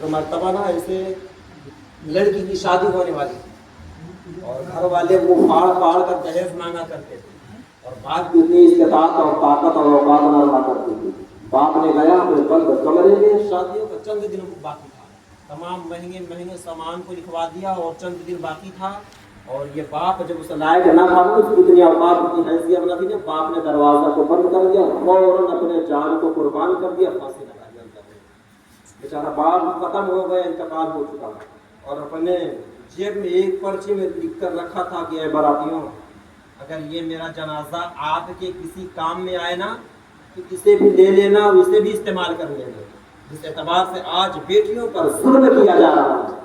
ایک مرتبہ نا ایسے لڑکی کی شادی ہونے والی تھی اور گھر والے وہ پاڑ پاڑ کر دہیز مانگا کرتے تھے اور باپ کی اتنی استطاعت اور طاقت اور اوقات نہ رہا کرتی تھی. باپ نے گیا پھر بند کمرے میں شادیوں کا چند دن باقی تھا, تمام مہنگے سامان کو لکھوا دیا اور چند دن باقی تھا. اور یہ باپ جب اسے لائق نہ تھا اس کی اتنی اوقات اتنی حیثیت نہ تھی, باپ نے دروازہ کو بند کر دیا, فوراً اپنے جان کو قربان کر دیا, پھانسی لگا دیا. بیچارہ باپ ختم ہو گئے, انتقال ہو چکا اور اپنے جیب میں ایک پرچی میں لکھ کر رکھا تھا کہ اے براتیوں, اگر یہ میرا جنازہ آپ کے کسی کام میں آئے نا تو اسے بھی لے لینا اور اسے بھی استعمال کر لینا. جس اعتبار سے آج بیٹیوں پر ظلم کیا جا رہا ہے,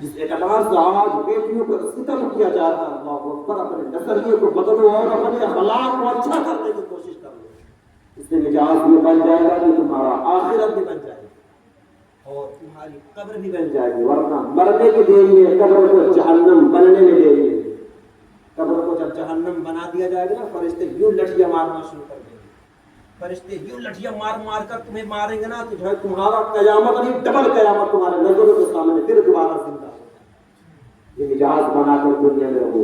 جس اعتبار سے آج بیٹیوں پر ستم کیا جا رہا ہے, اللہ اکبر, اپنے نظریے کو بدلو اور اپنے اخلاق کو اچھا کرنے کی کوشش کرو. اس سے مزاج بھی بن جائے گا کہ تمہارا آخرت بھی بن جائے گی اور تمہاری قبر بھی بن جائے گی. ورنہ مرنے کی دیری ہے, قبر کو جہنم بننے میں دیری ہے. قبر کو جب جہنم بنا دیا جائے گا, فرشتے یوں لٹھیاں مارنا شروع کر دیں گے. فرشتے یوں لٹھیاں مار مار کر تمہیں ماریں گے نا, تو جو ہے تمہارا قیامت نہیں ڈبل قیامت تمہارے نظروں کے سامنے پھر دوبارہ زندہ ہو. یہ مزاج بنا کر دنیا میں رہو,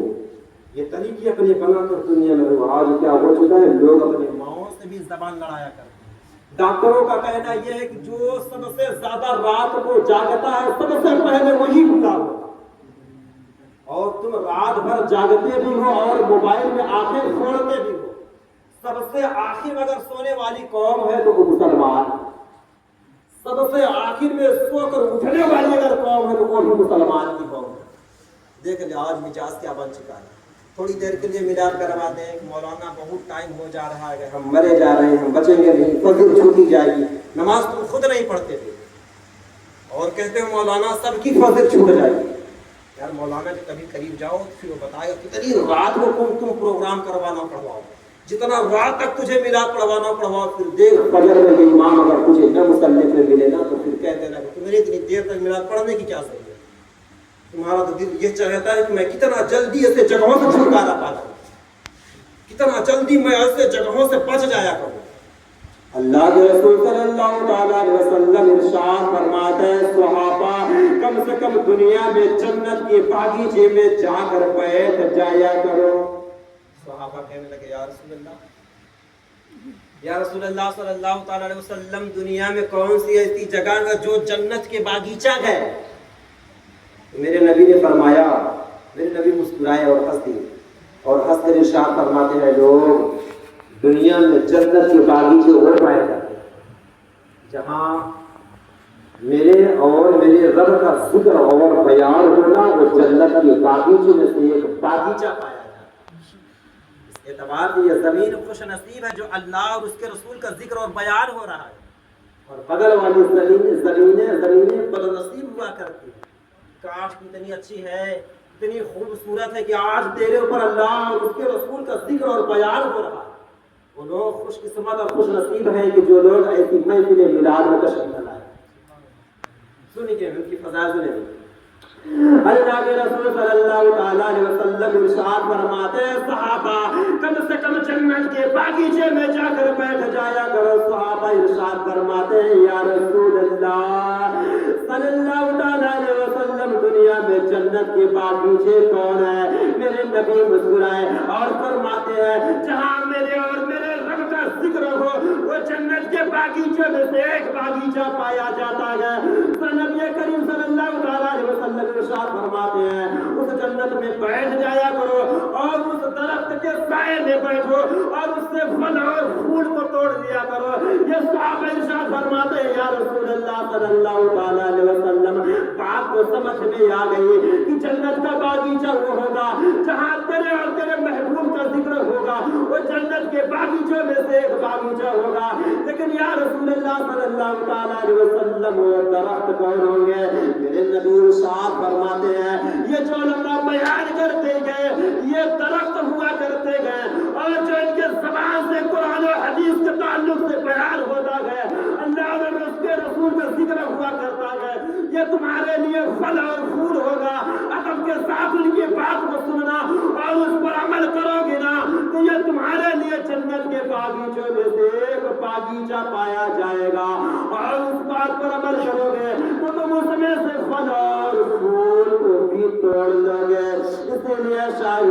یہ طریقے اپنے بنا کر دنیا میں رہو. آج کیا ہو چکا ہے, لوگ اپنی ماؤں سے بھی زبان لڑایا کرتے ہیں. ڈاکٹروں کا کہنا یہ ہے کہ جو سب سے زیادہ رات کو جاگتا ہے سب سے پہلے وہی بیمار ہوتا ہے. اور تم رات بھر جاگتے بھی ہو اور موبائل میں آنکھیں کھولتے بھی ہو, سب سے آخر اگر سونے والی قوم ہے تو وہ مسلمان. سب سے آخر میں سو کر اٹھنے والی اگر قوم ہے تو وہ بھی مسلمان کی قوم ہے. دیکھ لیں آج مزاج کیا بن چکا ہے. تھوڑی دیر کے لیے میلاد کروا دیں کہ مولانا بہت ٹائم ہو جا رہا ہے, ہم مرے جا رہے ہیں, ہم بچیں گے نہیں, فجر چھوٹی جائے گی. نماز تم خود نہیں پڑھتے تھے اور کہتے ہو مولانا سب کی فجر چھوٹ جائے گی. یار مولانا کے کبھی قریب جاؤ پھر وہ بتائے گا کتنی رات کو تم پروگرام کروانا پڑھواؤ, جتنا رات تک تجھے میلاد پڑھوانا پڑھواؤ, پھر دیکھ فجر میں یہ امام اگر تجھے نہ مصلی پہ ملے نا تو پھر کہہ دینا کہ تمہیں اتنی دیر تک میلاد پڑھنے کی کیا ضرورت ہے. تمہارا تو دل یہ چاہتا ہے کہ میں کتنا جلدی ایسے جگہوں سے چھٹکارا پا جاؤں, کتنا جلدی میں ایسے جگہوں سے بچ جایا کروں. اللہ کے رسول صلی اللہ تعالیٰ علیہ وسلم ارشاد فرماتے ہیں, صحابہ کم سے کم دنیا میں جنت کے باغیچے میں جا کر بیٹھ جایا کرو. صحابہ کہنے لگے یا رسول اللہ صلی اللہ تعالیٰ علیہ وسلم, دنیا میں کون سی ایسی جگہ ہے جو جنت کے باغیچہ ہے؟ میرے نبی نے فرمایا, میرے نبی مسکرائے اور ہنس دیے اور ہنس کر ارشاد فرماتے ہیں, لوگ دنیا میں جنت کے باغیچے اور پائے جاتے ہیں جہاں میرے اور میرے رب کا ذکر اور بیان ہونا, وہ جنت کے باغیچے میں سے ایک باغیچہ پایا جاتا ہے. اس اعتبار سے یہ زمین خوش نصیب ہے جو اللہ اور اس کے رسول کا ذکر اور بیان ہو رہا ہے, اور بغل والی زمینیں بد نصیب ہوا کرتی ہیں. کاش اتنی اچھی ہے, اتنی خوبصورت ہے کہ آج تیرے اوپر اللہ اور اس کے رسول کا ذکر اور بیان ہو رہا ہے. وہ لوگ خوش قسمت اور خوش نصیب ہیں کہ جو لوگ ایسی محفل میلاد میں تشریف لائے. سنیے ان کی فضائل سنیں. اللہ کے رسول صلی اللہ تعالیٰ علیہ وسلم ارشاد فرماتے ہیں, صحابہ کم سے کم جنت کے باغیچے میں جا کر بیٹھ جایا کرو. صحابہ ارشاد فرماتے ہیں, یا رسول اللہ صلی اللہ تعالیٰ علیہ وسلم, دنیا میں جنت کے باغیچے کون ہے؟ میرے نبی مسکرائے اور فرماتے ہیں, جہاں میرے اور میرے رب کا ذکر ہو وہ جنت کے باغیچے میں سے ایک باغیچہ پایا جاتا ہے. نبی کریم صلی اللہ تعالیٰ علیہ وسلم ارشاد فرماتے ہیں, اس جنت میں بیٹھ جایا کرو اور اس درخت کے سائے میں بیٹھو اور اس سے پھل اور پھول کو توڑ لیا کرو. یہ صحابہ ارشاد فرماتے ہیں, یا رسول اللہ صلی اللہ تعالیٰ علیہ وسلم, بات کو سمجھ میں آ گئی کہ جنت کا باغیچہ وہ ہوگا جہاں تیرے اور تیرے محبوب کا ذکر ہوگا, وہ جنت کے باغیچوں میں سے ایک باغیچہ ہوگا. لیکن یا رسول اللہ صلی اللہ تعالیٰ علیہ وسلم, وہ درخت کون ہوں گے؟ میرے نبی ارشاد فرماتے ہیں, یہ جو اللہ بیان کرتے گئے یہ درخت ہوا کرتے گئے اور جو ان کے زبان سے قرآن و حدیث کے تعلق سے بیان ہوتا گیا, اللہ اور اس کے رسول کا ذکر ہوا کرتا گیا, یہ تمہارے لیے پھل اور پھول ہوگا. ادب کے ساتھ ان کی بات کو سننا اور اس پر عمل کرو گے نا تو یہ تمہارے لیے جنت کے باغیچوں میں سے ایک باغیچہ پایا جائے گا. اور اس بات پر عمل کرو گے تو تم اس میں کے لیے شاہ